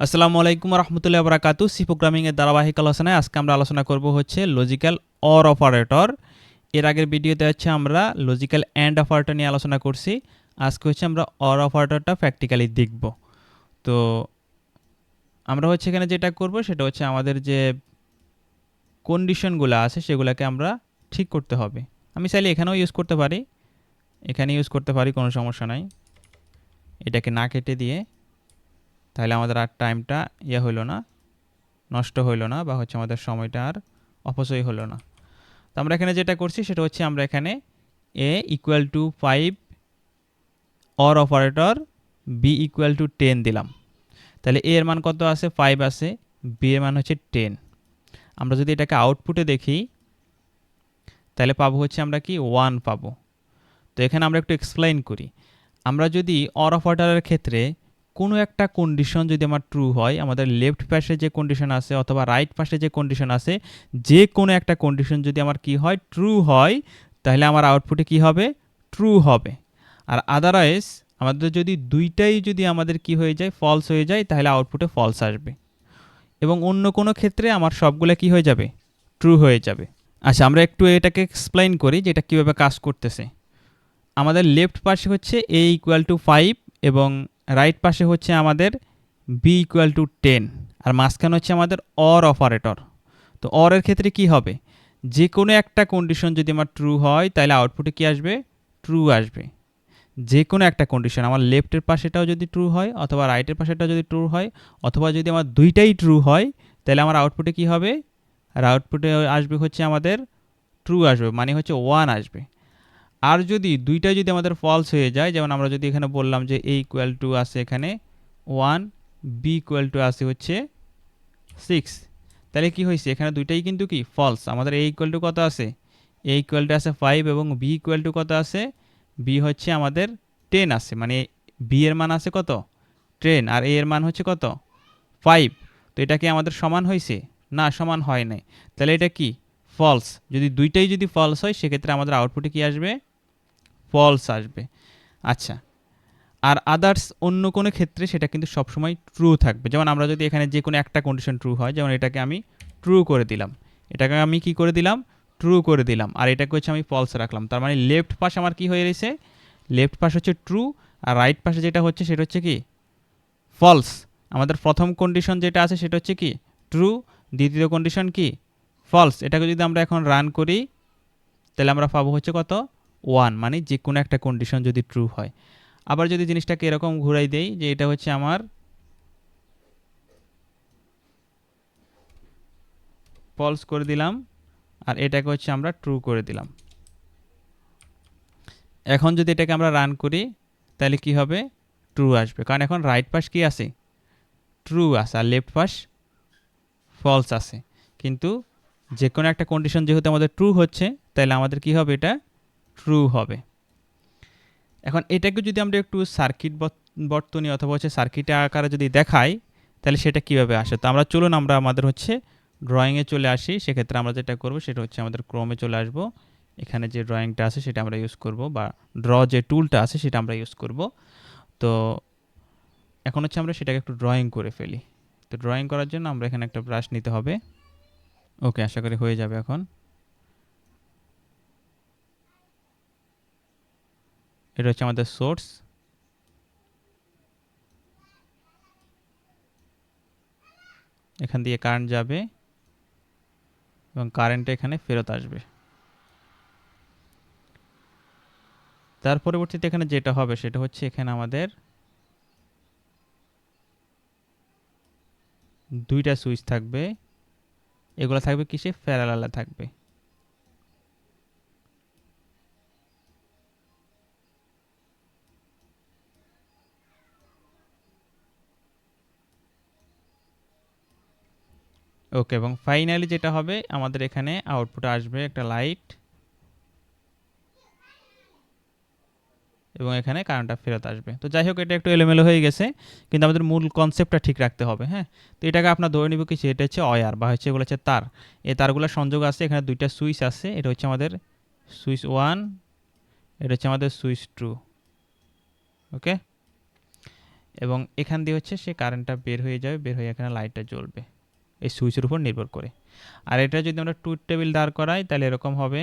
আসসালামু আলাইকুম রহমতুল্লাহ বরাকাতু। সি প্রোগ্রামিংয়ের ধারাবাহিক আলোচনায় আজকে আমরা আলোচনা করব হচ্ছে লজিক্যাল অর অপারেটর। এর আগের ভিডিওতে হচ্ছে আমরা লজিক্যাল অ্যান্ড অপারেটর নিয়ে আলোচনা করছি। আজকে হচ্ছে আমরা অর অপারেটরটা প্র্যাকটিক্যালি দেখব। তো আমরা হচ্ছে এখানে যেটা করব সেটা হচ্ছে আমাদের যে কন্ডিশনগুলো আছে সেগুলোকে আমরা ঠিক করতে হবে। আমি চাইলে এখানেও ইউজ করতে পারি, এখানে ইউজ করতে পারি, কোনো সমস্যা নাই। এটাকে না কেটে দিয়ে তাহলে আমাদের আর টাইমটা হইলো না, নষ্ট হইলো না, বা হচ্ছে আমাদের সময়টা আর অপচয় হলো না। তো আমরা এখানে যেটা করছি সেটা হচ্ছে আমরা এখানে a equal to 5 or operator b equal to 10 দিলাম। তাহলে a এর মান কত আছে? 5 আছে, b এর মান হচ্ছে 10। আমরা যদি এটাকে আউটপুটে দেখি তাহলে পাবো হচ্ছে আমরা কি 1 পাবো। তো এখানে আমরা একটু এক্সপ্লেইন করি। আমরা যদি অর অপারেটরের ক্ষেত্রে কোনো একটা কন্ডিশন যদি আমার ট্রু হয়, আমাদের লেফট পাশে যে কন্ডিশন আছে অথবা রাইট পাশে যে কন্ডিশন আছে, যে কোনো একটা কন্ডিশন যদি আমার কি হয়, ট্রু হয়, তাহলে আমার আউটপুটে কি হবে? ট্রু হবে। আর আদারওয়াইজ আমাদের যদি দুইটাই যদি আমাদের কি হয়ে যায়, ফলস হয়ে যায়, তাহলে আউটপুটে ফলস আসবে। এবং অন্য কোনো ক্ষেত্রে আমার সবগুলো কি হয়ে যাবে? ট্রু হয়ে যাবে। আচ্ছা, আমরা একটু এটাকে এক্সপ্লেইন করি যে এটা কীভাবে কাজ করতেছে। আমাদের লেফট পাশে হচ্ছে a ইকুয়াল টু 5 এবং রাইট পাশে হচ্ছে আমাদের b ইকুয়াল টু 10, আর মাঝখানে হচ্ছে আমাদের অর অপারেটর। তো অর এর ক্ষেত্রে কি হবে? যে কোনো একটা কন্ডিশন যদি আমার ট্রু হয় তাহলে আউটপুটে কি আসবে? ট্রু আসবে। যে কোনো একটা কন্ডিশন আমার লেফটের পাশেটাও যদি ট্রু হয় অথবা রাইটের পাশেটাও যদি ট্রু হয় অথবা যদি আমার দুইটাই ট্রু হয়, তাহলে আমার আউটপুটে কি হবে? আর আউটপুটে আসবে হচ্ছে আমাদের ট্রু আসবে, মানে হচ্ছে 1 আসবে। আর যদি দুইটাই যদি আমাদের ফলস হয়ে যায়, যেমন আমরা যদি এখানে বললাম যে a ইকুয়াল টু আছে এখানে 1, b ইকুয়াল টু আছে হচ্ছে 6, তাহলে কি হয়েছে? এখানে দুইটাই কিন্তু কি ফলস। আমাদের a ইকুয়াল টু কত আছে? a ইকুয়াল টু আছে 5 এবং b ইকুয়াল টু কত আছে? b হচ্ছে আমাদের 10 আছে, মানে b এর মান আছে কত? 10, আর a এর মান হচ্ছে কত? 5। তো এটা কি আমাদের সমান হয়েছে? না, সমান হয় নাই। তাহলে এটা কি? ফলস। যদি দুইটাই যদি ফলস হয় সেক্ষেত্রে আমাদের আউটপুটে কি আসবে? ফলস আসবে। আচ্ছা, আর আদার্স অন্য কোনো ক্ষেত্রে সেটা কিন্তু সবসময় ট্রু থাকবে। যেমন আমরা যদি এখানে যে কোনো একটা কন্ডিশন ট্রু হয়, যেমন এটাকে আমি ট্রু করে দিলাম, এটাকে আমি কি করে দিলাম? ট্রু করে দিলাম, আর এটাকে হচ্ছে আমি ফলস রাখলাম। তার মানে লেফট পাশ আমার কি হয়ে রয়েছে? লেফট পাশ হচ্ছে ট্রু, আর রাইট পাশে যেটা হচ্ছে সেটা হচ্ছে কি? ফলস। আমাদের প্রথম কন্ডিশন যেটা আছে সেটা হচ্ছে কি? ট্রু। দ্বিতীয় কন্ডিশন কি? ফলস। এটাকে যদি আমরা এখন রান করি তাহলে আমরা পাবো হচ্ছে কত? 1, মানে যে কোনো একটা কন্ডিশন যদি ট্রু হয়। আবার যদি জিনিসটাকে এরকম ঘুরাই দেই যে এটা হচ্ছে আমার ফলস করে দিলাম আর এটাকে হচ্ছে আমরা ট্রু করে দিলাম। এখন যদি এটাকে আমরা রান করি তাহলে কি হবে? ট্রু আসবে, কারণ এখন রাইট পাশ কি আছে? ট্রু আছে, আর লেফট পাশ ফলস আছে। কিন্তু যে কোনো একটা কন্ডিশন যেহেতু আমাদের ট্রু হচ্ছে, তাহলে আমাদের কি হবে? এটা ট্রু হবে। এখন এটাকে যদি আমরা একটু সার্কিট বর্তনী অথবা হচ্ছে সার্কিট আকারে যদি দেখাই তাহলে সেটা কিভাবে আসে। তো আমরা চলুন আমরা আমাদের হচ্ছে ড্রয়িংয়ে চলে আসি। সেক্ষেত্রে আমরা যেটা করব সেটা হচ্ছে আমাদের ক্রোমে চলে আসব। এখানে যে ড্রয়িংটা আছে সেটা আমরা ইউজ করব, বা ড্র যে টুলটা আছে সেটা আমরা ইউজ করব। তো এখন হচ্ছে আমরা সেটাকে একটু ড্রয়িং করে ফেলি। তো ড্রয়িং করার জন্য আমরা এখানে একটা ব্রাশ নিতে হবে। ওকে, আশা করি হয়ে যাবে। এখন এটা হচ্ছে আমাদের সোর্স। এখান দিয়ে কারেন্ট যাবে এবং কারেন্টটা এখানে ফেরত আসবে। তার পরবর্তীতে এখানে যেটা হবে সেটা হচ্ছে এখানে আমাদের দুইটা সুইচ থাকবে। এগুলো থাকবে কিসে? প্যারালালে থাকবে। ওকে, এবং ফাইনালি যেটা হবে আমাদের এখানে আউটপুটে আসবে একটা লাইট এবং এখানে কারেন্টটা ফেরত আসবে। তো যাই হোক, এটা একটু এলোমেলো হয়ে গেছে, কিন্তু আমাদের মূল কনসেপ্টটা ঠিক রাখতে হবে। হ্যাঁ, তো এটাকে আপনার ধরে নিব কি এটা হচ্ছে ওয়্যার, বা হচ্ছে এগুলো হচ্ছে তার। এই তারগুলো সংযোগ আছে, এখানে দুইটা সুইচ আছে। এটা হচ্ছে আমাদের সুইচ 1, এটা হচ্ছে আমাদের সুইচ 2। ওকে, এবং এখান দিয়ে হচ্ছে সে কারেন্টটা বের হয়ে যাবে, বের হয়ে এখানে লাইটটা জ্বলবে এই সুইচের উপর নির্ভর করে। আর এটা যদি আমরা ট্রুথ টেবিল দাঁড় করাই তাহলে এরকম হবে।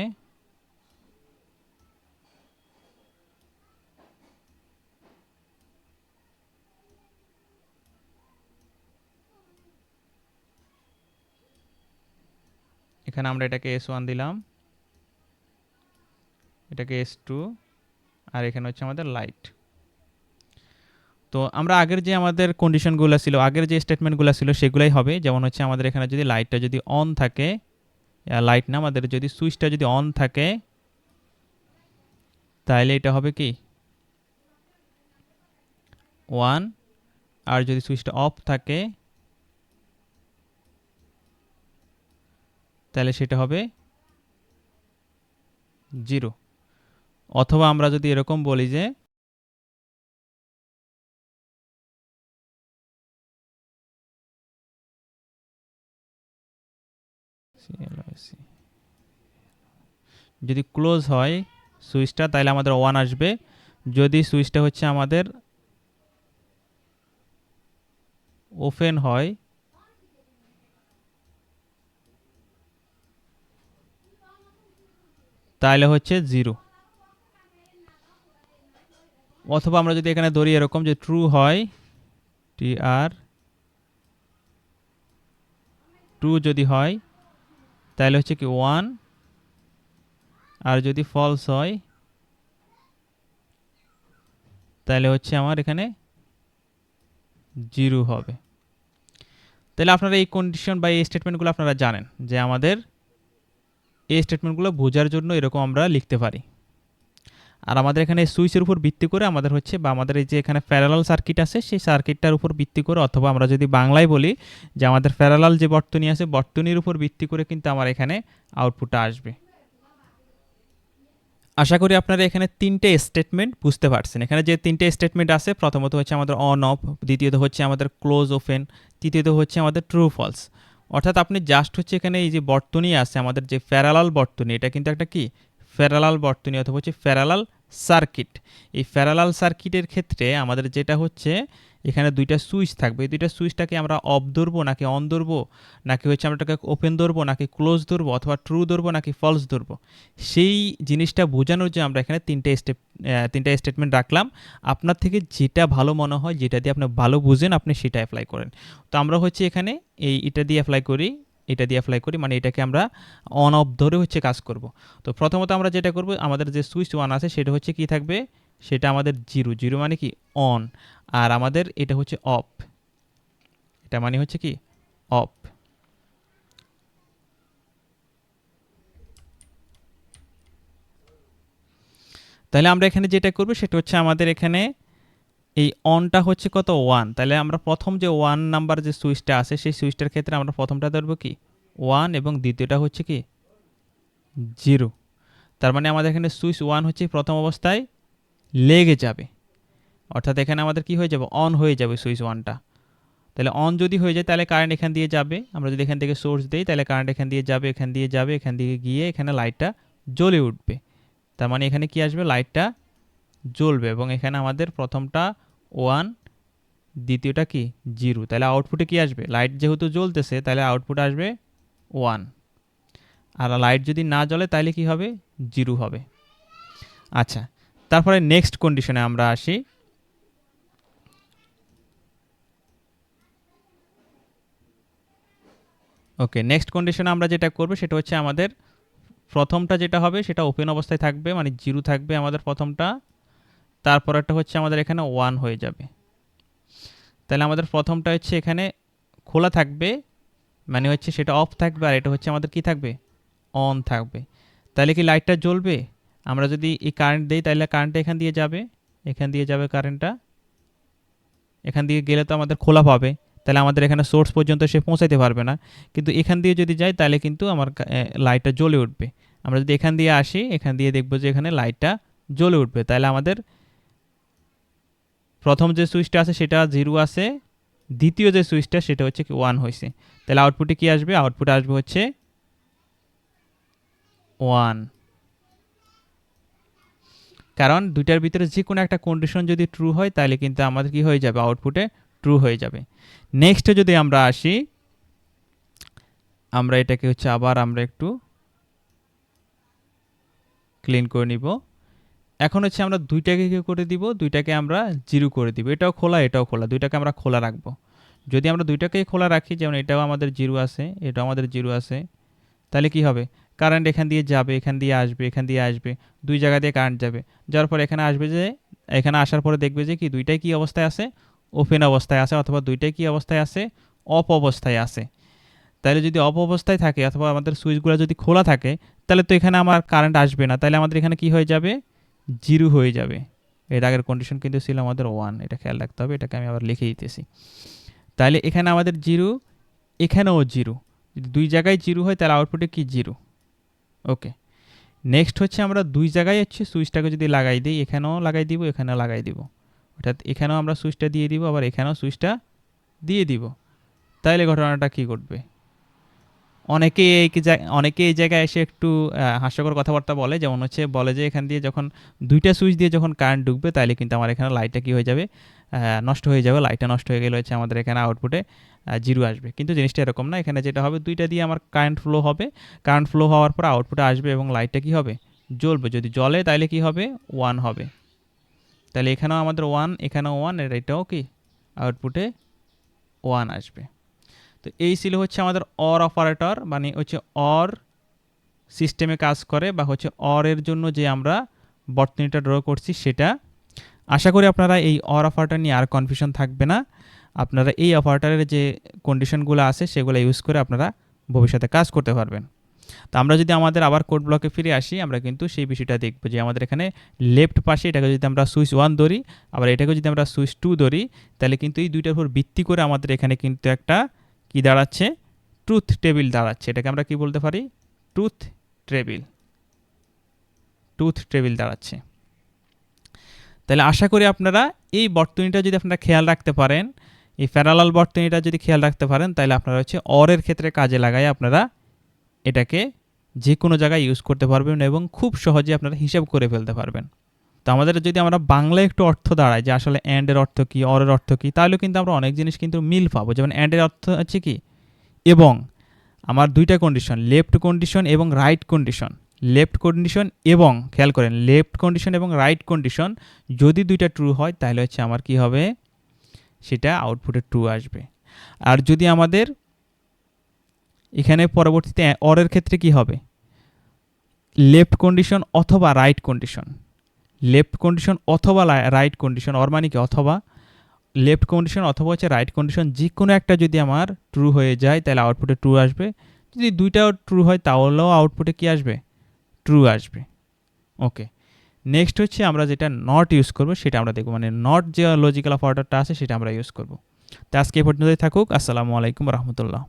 এখানে আমরা এটাকে S1 দিলাম, এটাকে S2, আর এখানে হচ্ছে আমাদের লাইট। তো আমরা আগের যে আমাদের কন্ডিশনগুলো ছিল, আগের যে স্টেটমেন্টগুলো ছিল সেগুলাই হবে। যেমন হচ্ছে আমাদের এখানে যদি লাইটটা যদি অন থাকে, লাইট না, আমাদের যদি সুইচটা যদি অন থাকে তাহলে এটা হবে কি 1, আর যদি সুইচটা অফ থাকে তাহলে সেটা হবে 0। অথবা আমরা যদি এরকম বলি যে যদি ক্লোজ হয় সুইচটা তাহলে আমাদের 1 আসবে। যদি সুইচটা হচ্ছে আমাদের ওপেন হয় তাহলে হচ্ছে 0। অথবা আমরা যদি এখানে ধরি এরকম যে ট্রু হয়, TR ট্রু যদি হয় তাহলে হচ্ছে কি 1, আর যদি ফলস হয় তাহলে হচ্ছে আমার এখানে 0 হবে। তাহলে আপনারা এই কন্ডিশন বা এই স্টেটমেন্টগুলো আপনারা জানেন যে আমাদের এই স্টেটমেন্টগুলো বোঝার জন্য এরকম আমরা লিখতে পারি। আর আমাদের এখানে সুইচের উপর ভিত্তি করে আমাদের হচ্ছে, বা আমাদের এই যে এখানে প্যারালাল সার্কিট আছে সেই সার্কিটটার উপর ভিত্তি করে, অথবা আমরা যদি বাংলায় বলি যে আমাদের প্যারালাল যে বর্তনী আছে বর্তনীর উপর ভিত্তি করে কিন্তু আমার এখানে আউটপুটটা আসবে। আশা করি আপনারা এখানে 3টে স্টেটমেন্ট বুঝতে পারছেন। এখানে যে 3টে স্টেটমেন্ট আছে, প্রথমত হচ্ছে আমাদের অন অফ, দ্বিতীয়ত হচ্ছে আমাদের ক্লোজ ওপেন, তৃতীয়ত হচ্ছে আমাদের ট্রু ফলস। অর্থাৎ আপনি জাস্ট হচ্ছে এখানে এই যে বর্তনী আছে আমাদের যে প্যারালাল বর্তনী, এটা কিন্তু একটা কি প্যারালাল বর্তনী অথবা হচ্ছে প্যারালাল সার্কিট। এই প্যারালাল সার্কিটের ক্ষেত্রে আমাদের যেটা হচ্ছে এখানে দুইটা সুইচ থাকবে। এই দুইটা সুইচটাকে আমরা অফ ধরবো নাকি অন ধরবো, নাকি হচ্ছে আমরা এটাকে ওপেন ধরবো নাকি ক্লোজ ধরবো, অথবা ট্রু ধরবো নাকি ফলস ধরবো, সেই জিনিসটা বোঝানোর যে আমরা এখানে তিনটে স্টেটমেন্ট রাখলাম। আপনার থেকে যেটা ভালো মনে হয়, যেটা দিয়ে আপনি ভালো বুঝেন আপনি সেটা অ্যাপ্লাই করেন। তো আমরা হচ্ছে এখানে এটা দিয়ে অ্যাপ্লাই করি, এটা দিয়ে অ্যাপ্লাই করি, মানে এটাকে আমরা অন অফ ধরে হচ্ছে কাজ করব। তো প্রথমত আমরা যেটা করব, আমাদের যে সুইচ 1 আছে সেটা হচ্ছে কি থাকবে, সেটা আমাদের 0 মানে কি অন, আর আমাদের এটা হচ্ছে অফ, এটা মানে হচ্ছে কি অফ। তাহলে আমরা এখানে যেটা করব সেটা হচ্ছে আমাদের এখানে এই অনটা হচ্ছে কত 1, তাহলে আমরা প্রথম যে 1 নাম্বার যে সুইচটা আছে সেই সুইচটার ক্ষেত্রে আমরা প্রথমটা ধরবো কি 1 এবং দ্বিতীয়টা হচ্ছে কি 0। তার মানে আমাদের এখানে সুইচ 1 হচ্ছে প্রথম অবস্থায় লেগে যাবে, অর্থাৎ এখানে আমাদের কি হয়ে যাবে অন হয়ে যাবে সুইচ 1টা। তাহলে অন যদি হয়ে যায় তাহলে কারেন্ট এখান দিয়ে যাবে, আমরা যদি এখান থেকে সোর্স দেই তাহলে কারেন্ট এখান দিয়ে যাবে, এখান দিয়ে যাবে, এখান দিয়ে গিয়ে এখানে লাইটটা জ্বলে উঠবে। তার মানে এখানে কি আসবে, লাইটটা জ্বলবে, এবং এখানে আমাদের প্রথমটা 1, দ্বিতীয়টা কি 0। তাহলে আউটপুটে কি আসবে, লাইট যেহেতু জ্বলতেছে তাহলে আউটপুট আসবে 1, আর লাইট যদি না জ্বলে তাহলে কি হবে 0 হবে। আচ্ছা, তারপরে নেক্সট কন্ডিশনে আমরা আসি। ওকে, নেক্সট কন্ডিশনে আমরা যেটা করব সেটা হচ্ছে আমাদের প্রথমটা যেটা হবে সেটা ওপেন অবস্থায় থাকবে, মানে 0 থাকবে আমাদের প্রথমটা, তারপরেরটা হচ্ছে আমাদের এখানে 1 হয়ে যাবে। তাহলে আমাদের প্রথমটা হচ্ছে এখানে খোলা থাকবে, মানে হচ্ছে সেটা অফ থাকবে, আর এটা হচ্ছে আমাদের কি থাকবে অন থাকবে। তাহলে কি লাইটটা জ্বলবে, আমরা যদি এই কারেন্ট দেই তাহলে কারেন্টটা এখান দিয়ে যাবে, এখান দিয়ে যাবে কারেন্টটা, এখান দিয়ে গেলে তো আমাদের খোলা পাবে, তাহলে আমাদের এখানে সোর্স পর্যন্ত সে পৌঁছাইতে পারবে না। কিন্তু এখান দিয়ে যদি যাই তাহলে কিন্তু আমার লাইটটা জ্বলে উঠবে। আমরা যদি এখান দিয়ে আসি, এখান দিয়ে দেখবো যে এখানে লাইটটা জ্বলে উঠবে। তাহলে আমাদের প্রথম যে সুইচটা আছে সেটা 0 আছে, দ্বিতীয় যে সুইচটা সেটা হচ্ছে কি 1 হয়েছে। তাহলে আউটপুটে কি আসবে, আউটপুটে আসবে হচ্ছে 1। কারণ দুইটার ভিতরে যে কোনো একটা কন্ডিশন যদি ট্রু হয় তাহলে কিন্তু আমাদের কি হয়ে যাবে, আউটপুটে ট্রু হয়ে যাবে। নেক্সটে যদি আমরা আসি, আমরা এটাকে হচ্ছে আবার আমরা একটু ক্লিন করে নিব। এখন হচ্ছে আমরা দুইটাকে কি করে দিব, দুইটাকে আমরা জিরো করে দিব। এটাও খোলা এটাও খোলা, দুইটাকে আমরা খোলা রাখবো। যদি আমরা দুইটাকেই খোলা রাখি, যেমন এটাও আমাদের জিরো আছে এটাও আমাদের জিরো আছে, তাহলে কি হবে, কারেন্ট এখান দিয়ে যাবে, এখান দিয়ে আসবে, এখান দিয়ে আসবে, দুই জায়গা দিয়ে কারেন্ট যাবে, যাওয়ার পর এখানে আসবে, যে এখানে আসার পরে দেখবে যে কি দুইটাই কি অবস্থায় আছে, ওপেন অবস্থায় আছে, অথবা দুইটাই কি অবস্থায় আছে, অফ অবস্থায় আছে। তাহলে যদি অফ অবস্থায় থাকে অথবা আমাদের সুইচগুলো যদি খোলা থাকে, তাহলে তো এখানে আমার কারেন্ট আসবে না, তাহলে আমাদের এখানে কি হয়ে যাবে, জিরো হয়ে যাবে। এর আগের কন্ডিশন কিন্তু ছিল আমাদের 1, এটা খেয়াল রাখতে হবে, এটাকে আমি আবার লিখে দিতেছি। তাহলে এখানে আমাদের জিরো, এখানেও জিরো, যদি দুই জায়গায় জিরো হয় তাহলে আউটপুটে কি জিরো। ওকে, নেক্সট হচ্ছে আমরা দুই জায়গায় হচ্ছে সুইচটাকে যদি লাগাই দিই, এখানেও লাগাই দিব, এখানেও লাগাই দিব, অর্থাৎ এখানেও আমরা সুইচটা দিয়ে দিব, আবার এখানেও সুইচটা দিয়ে দিব। তাহলে ঘটনাটা কি ঘটবে, অনেকে এই জায়গায় এসে একটু হাস্যকর কথাবার্তা বলে, যেমন হচ্ছে বলে যে এখান দিয়ে যখন দুইটা সুইচ দিয়ে যখন কারেন্ট ঢুকবে তাহলে কিন্তু আমার এখানে লাইটটা কি হয়ে যাবে, নষ্ট হয়ে যাবে। লাইটটা নষ্ট হয়ে গেলে হচ্ছে আমাদের এখানে আউটপুটে জিরো আসবে, কিন্তু জিনিসটা এরকম না। এখানে যেটা হবে, দুইটা দিয়ে আমার কারেন্ট ফ্লো হবে, কারেন্ট ফ্লো হওয়ার পর আউটপুটে আসবে এবং লাইটটা কি হবে, জ্বলবে। যদি জ্বলে তাহলে কি হবে, 1 হবে। তাহলে এখানেও আমাদের 1, এখানেও 1, এটাও কি আউটপুটে 1 আসবে। তো এই ছিল হচ্ছে আমাদের অর অপারেটর, মানে হচ্ছে অর সিস্টেমে কাজ করে, বা হচ্ছে অর এর জন্য যে আমরা বর্তনীটা ড্র করছি সেটা। আশা করি আপনারা এই অর অপারেটর নিয়ে আর কনফিউশন থাকবে না। আপনারা এই অপারেটরের যে কন্ডিশনগুলো আছে সেগুলো ইউজ করে আপনারা ভবিষ্যতে কাজ করতে পারবেন। তো আমরা যদি আমাদের আবার কোড ব্লকে ফিরে আসি, আমরা কিন্তু সেই বিষয়টা দেখব যে আমাদের এখানে লেফট পাশে এটাকে যদি আমরা সুইচ 1 ধরি, আবার এটাকে যদি আমরা সুইচ 2 ধরি, তাহলে কিন্তু এই দুইটার উপর ভিত্তি করে আমাদের এখানে কিন্তু একটা কি দাঁড়াচ্ছে, ট্রুথ টেবিল দাঁড়াচ্ছে। এটাকে আমরা কি বলতে পারি, ট্রুথ টেবিল দাঁড়াচ্ছে। তাহলে আশা করি আপনারা এই বর্তনীটা যদি আপনারা খেয়াল রাখতে পারেন, এই প্যারালাল বর্তনীটা যদি খেয়াল রাখতে পারেন, তাহলে আপনারা হচ্ছে অরের ক্ষেত্রে কাজে লাগাই আপনারা এটাকে যে কোনো জায়গায় ইউজ করতে পারবেন এবং খুব সহজে আপনারা হিসাব করে ফেলতে পারবেন। তো আমাদের যদি আমরা বাংলায় একটু অর্থ দাঁড়াই যে আসলে অ্যান্ডের অর্থ কী, অরের অর্থ কী, তাহলে কিন্তু আমরা অনেক জিনিস কিন্তু মিল পাবো। যেমন অ্যান্ডের অর্থ হচ্ছে কি, এবং আমার দুইটা কন্ডিশন, লেফট কন্ডিশন এবং রাইট কন্ডিশন, এবং খেয়াল করেন লেফট কন্ডিশন এবং রাইট কন্ডিশন যদি দুইটা ট্রু হয় তাহলে হচ্ছে আমার কি হবে, সেটা আউটপুটে ট্রু আসবে। আর যদি আমাদের এখানে পরবর্তীতে অরের ক্ষেত্রে কি হবে, লেফট কন্ডিশন অথবা right condition, right condition, or মানে কি অথবা, লেফট কন্ডিশন অথবা হচ্ছে রাইট কন্ডিশন, যে কোনো একটা যদি আমার ট্রু হয়ে যায় তাহলে আউটপুটে ট্রু আসবে। যদি দুইটাও ট্রু হয় তাহলেও আউটপুটে কি আসবে, ট্রু আসবে। ওকে, নেক্সট হচ্ছে আমরা যেটা নট ইউজ করবো সেটা আমরা দেখবো, মানে নট যে লজিক্যাল অপারেটরটা আছে সেটা আমরা ইউজ করবো। তো আজকে এই পর্যন্তই থাকুক। আসসালামু আলাইকুম রহমতুল্লাহ।